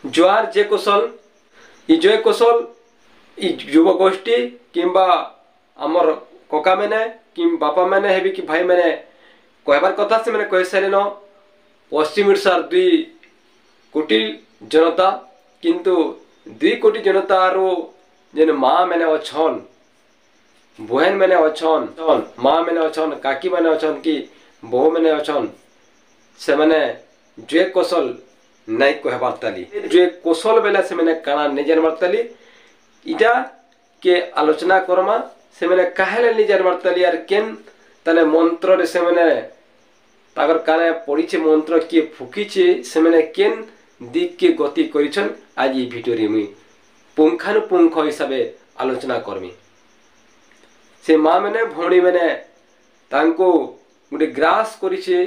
जुआर जे कौशल जय कौशल युवगोष्ठी किंबा आमर कका मैंने कि बापा मैंने हेबी कि भाई मैंने कहबार कथा से मैंने कह सारे पश्चिम ओडिशार 2 कोटी जनता किंतु 2 कोटी जनतार जेन माँ मैंने अच्छन बहन मैंने अच्छन माँ मैंने अच्छन काकी मैंने अच्छन कि बहु मैंने अच्छन से मैंने जे कौशल नहीं कहबार ताली जे कौशल बेला से मैंने काना नहीं जानबार ताली इटा के आलोचना करमा से मैंने काहे नहीं जानबार ताली यार केन तने मंत्र रे से मैंने तागर काने पड़ीचे मंत्र किए फुकीचे से मैंने केन दिक के गति करिछन आज ये वीडियो रे मुई पुंखानुपुंख हिसाब आलोचना करमी से माँ मैंने भौणी मैंने तांको गोटे ग्रास करिछे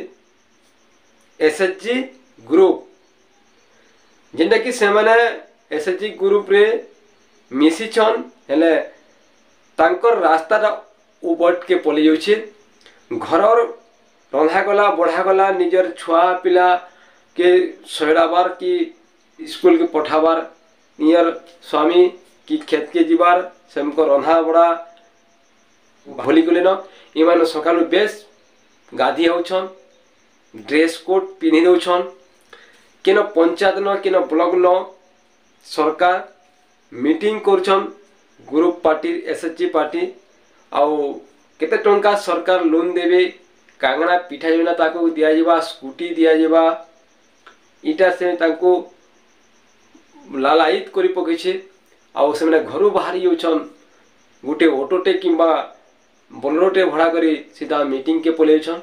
एसएचजी ग्रुप जेंटा कि से मैंने एसएचजी ग्रुप रे मिसिछन हेले तांकर रास्ताटा उबट के पलि जाउछे घरर रंधा गला बढ़ा गला निजर छुआ पिला के सहेड़ाबार कि स्कूल के पठाबार नियर स्वामी कि खेत के जीवार सेमको रंधा बड़ा भूली गले न इमान सकालु बेस गाधी होछन ड्रेस कोड पिन्ही दउछन केन पंचायत न केन ब्लॉक न सरकार मीटिंग करछन ग्रुप पार्टी एसएचजी पार्टी आउ केते टंका सरकार लोन देबे कांगना पिठा जोना ताको दिया जेबा स्कूटी दिया जेबा इटा से ताको लालायित करी पकेछे आउ से माने घरु बाहरी होछन गुटे ऑटोटे किंबा बोलेरोटे भड़ा करी सीधा मीटिंग के पलेछन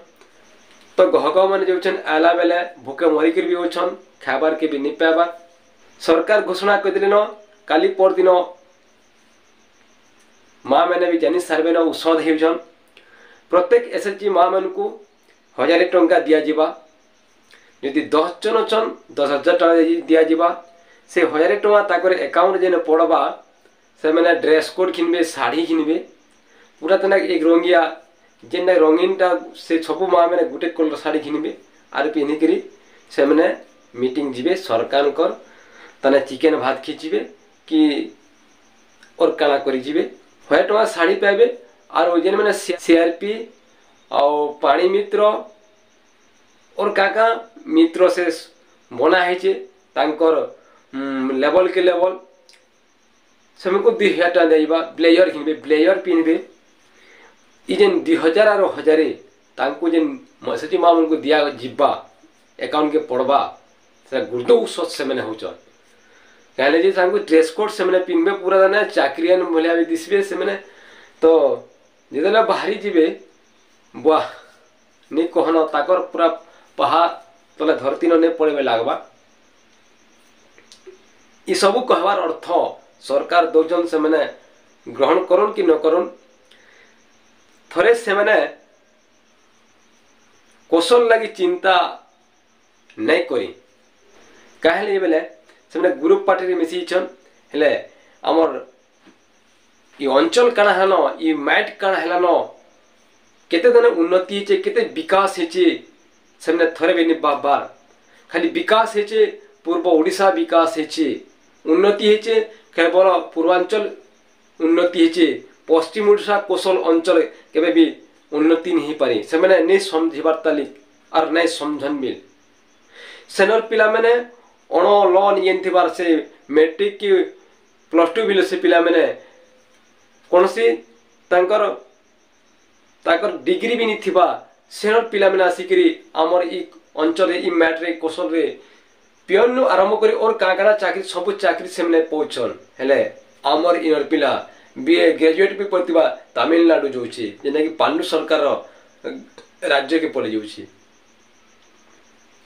तो गहगा माने जोछन आला बेले भूखे मरी कर भी होछन खाबार के भी नि पाबार सरकार घोषणा कर दिले न काली पर दिन माँ मैंने भी जानी सार्वे न औषध हेउछन प्रत्येक एसएचजी माँ मान को 1000 टंका दिया जिबा यदि 10 जन छन 10,000 टंका दिया जिबा से 1000 टंका ताकर अकाउंट जेने पड़बा से मैंने ड्रेस कोड किनबे साड़ी किनबे पूरा तना एक रंगिया जेन रंगीनटा से सबु माँ मैंने गुटे कलर साड़ी किनबे आर पिन्ही करी से मैंने मीटिंग जिबे सरकार कर तने चिकेन भात खिचिबे कि और काला करी जिबे 1000 टंका साड़ी पाइबे और जेन मैंने सीआरपी और पानी मित्र और काका मित्र से बना है तांकर लेवल के लेवल सेमको 2000 टका देबा ब्लेजर किनबे ब्लेजर पिनबे ई जेन 2000 और 1000 तांको जेन मसजी मामन को दिया जिब्बा अकाउंट के पड़बा से गुर्दो सच से मैंने होचन कहले जे तांको ड्रेस कोड से मैंने पिनबे पूरा दाना चाकरियान भलिया भी दिसबे से मैंने तो जेदला बाहरी जीवे वाह नहीं कहना ताकर पूरा पहा तले धरती ने पड़े लागबा ई सबू कहवार अर्थ सरकार दौजन से मैंने ग्रहण करन कि न करन थरे से मैंने कौशल लगी चिंता नहीं करी कहले बेले से मैंने ग्रुप पार्टी रे मिसी छन हेले हमर ई अंचल काना हेलो ई मैट काना हेलानो केते दने उन्नति हेचे केते विकास हेचे सेमने थरे बेनि बार खाली विकास हेचे पूर्व ओडिशा विकास हेचे उन्नति हेचे केवल पूर्वांचल उन्नति हेचे पश्चिम ओडिशा कौशल अंचल केबे भी उन्नति नहीं पारी से मैंने नहीं समझिबार ताली और नहीं समझन मिल सेनर पिला मैंने अणो लोन येनथिबार से मैट्रिक की +2 बिल से पिला मैंने कौन सी ताकर डिग्री भी नहीं थिबा सेनर पिला मैंने आसिकरी आमर ई अंचल ई मैट्रे कौशल रे पियन आरंभ करी और कागड़ा चाकरी सब चाकरी से मैंने पहुंचन हेले आमर इनर पिला बीए ग्रेजुएट भी पढ़तिबा तमिलनाडु जोछि जेना कि पांडु सरकार राज्य के पड़े जोछि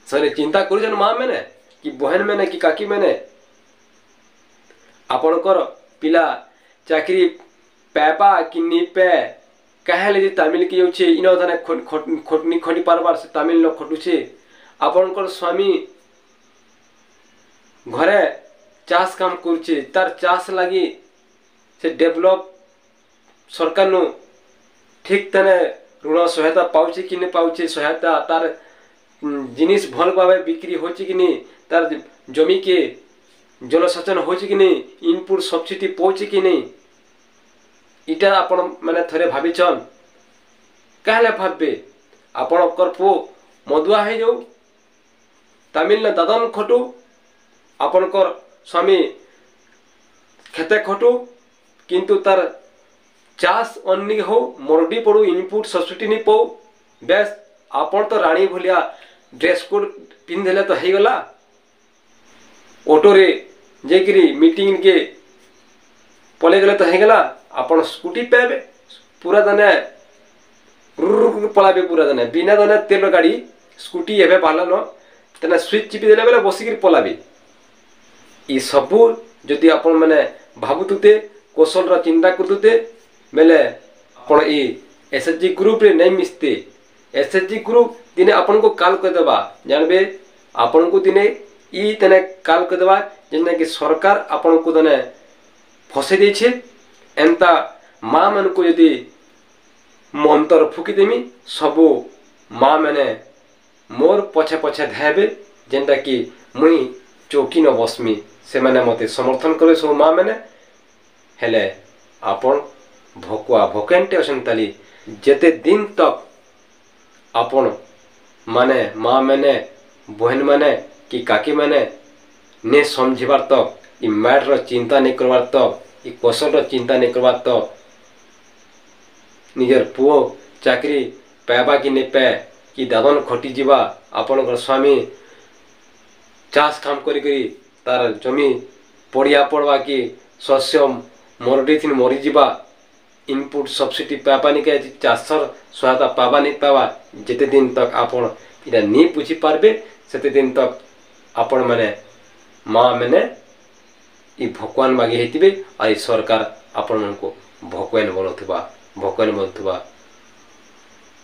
सने चिंता करूछन मां मैंने कि बहन मैंने कि काकी मैंने आपनकर पिला चाकरी पैपा कि निपे कहले जे तमिल के होछे इनो धने खटनी खटी पारबार से तमिल न खटुछे आपनकर स्वामी घरे चाष काम करुछे तार चाष लगी से डेवलप सरकार नु ठीक तने ऋण सहायता पाउछे कि नहीं पाउछे सहायता तार जिनिस भल भाव बिक्री होछे कि नहीं तार जमी के जलसेचन हो कि नहीं, इनपुट सब्सिडी पहुँचे कि नहीं, इटा आपण मैंने थरे भाविचन कहले भाबे आपणकर पु मदुआ हो जाऊ, तमिल दादन खटू, आपणकर स्वामी खेते खटू, किंतु तार चाष अन्नी हो मरडी पड़ू, इनपुट सब्सिडी नहीं पाऊ, बेस आपण तो राणी भलिया ड्रेस कोड पिंधले तो हो गला, ऑटो रे जेकरी मीटिंग के पले गले तो हो गला, आपण स्कूटी पाबे पूरा दने पलाबे, पूरा दने बिना दने तेल गाड़ी स्कूटी एबे बाहला न तेना स्विच चिपी देले बेले बसिक पलाबे। ई सबू जदि आपण मैंने भावुते कौशल चिंता करते बेले आपण ई एसएचजी ग्रुप रे नहीं मिसते, एसएचजी ग्रुप दिने आपण को कॉल कर देबा, जानबे आपण को दिने ई तने कॉल कर देबा जेने कि सरकार आपण को दने फसे देछे, एंता माँ मन को यदि मंत्र फुकी देमी सबू माँ मैंने मोर पछे पछे धाबे, जेनटा कि मुई चौकी न बसमी, से मैंने मते समर्थन करे सब माँ मैंने हेले आपण भकुआ भकेंटे अछन ताली जेते दिन तक आपण माने माँ मैंने बहन मैंने कि काकी मैंने ने समझिबार तक, इ मैटर चिंता नहीं करवार तक, इ कौशल चिंता नहीं करवार तक, निजर पुओ चाकरी पाइबा कि नहीं पाए कि दादन खटी जीवा, आपन स्वामी चाष काम करी तार जमी पड़िया पड़वा कि शस्य मरडी थी मरी जीवा, इनपुट सब्सिडी पाबानी के चाषर सहायता पाबा नहीं पावा, जिते दिन तक आपन इटा नहीं बुझी पारबे सेते दिन तक आपण मैंने माँ मैंने इ भगवान मागे हेतिबे, और सरकार आपण मन को भगवान बनौथबा, भगवान बनथबा।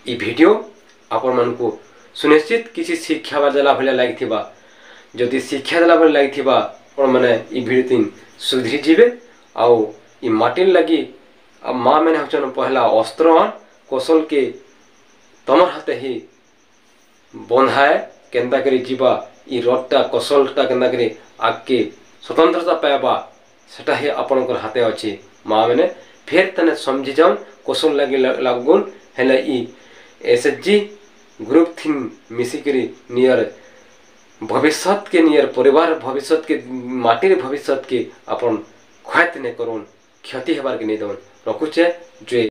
इ वीडियो आपण मन को सुनिश्चित किसी शिक्षा देला भले लागिथिबा, जदि शिक्षा देला भले लागिथिबा आपण माने इ वीडियो तीन सुधरी जीवे, आउ इ माटिन लगी माँ मैंने हचन पहला अस्त्रवान कौशल के तमर हाथे ही बंधाए केंदा करी जीवा, इ रट्टा कौशलटा केंदा करी आगे स्वतंत्रता पाइबा सेटा ही आपनकर हाथे अच्छी। माँ मैंने फिर तने समझी जाऊन कौशल लगे लागुन हेले इ एसएचजी ग्रुप थी मिसिकरी नियर भविष्य के नियर परिवार भविष्य के माटिर भविष्य के अपन ख्याति नहीं करुन, क्षति हेबार के नहीं दउन। रखुचे जय।